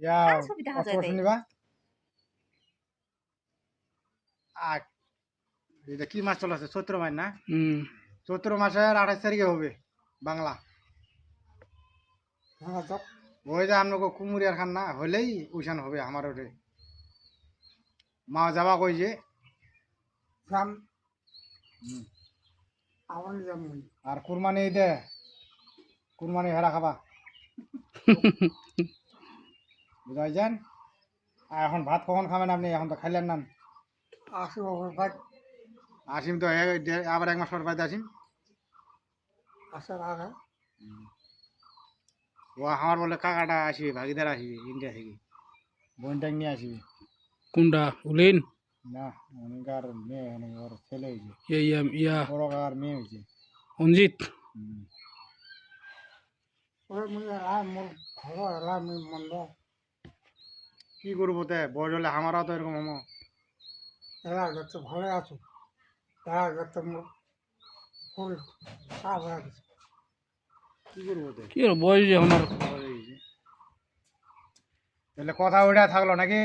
ইয়া কার ছবি দেখা যায় কত তাই? শুনিবা আর এটা কি মাস চলেছে চৈত্র মাস না চৈত্র মাসের 28 তারিখে হবে বাংলা ওই যে আপনাকে কুমুরিয়ার খান না হলেই উইসান হবে আমার ওরে মা যাবা কই যে আর কুরবানি দে কুরবানি হেরা খাবা বুঝাইছেন আর এখন ভাত কখন খাবেন আপনি এখন তো খাইলেন না আসিম তো আবার 1 মাস পর বাদে আসিম ও আমার বলে কাকাটা আসবে ভাগিদার আসবে ইন্ডিয়া থেকে বোনটাকে নিয়ে আসবে কোনটা উলিন না অনেকার মেয়ে ওর ছেলে হয়েছে ইয়া বড় কাকার মেয়ে হয়েছে অঞ্জিত কি করবো তে বয়স হলে আমারও তো এরকম হমো ভালো আছো কি করবো তে কি আর বয়স যে আমার তাহলে কথা ওইটা থাকলো নাকি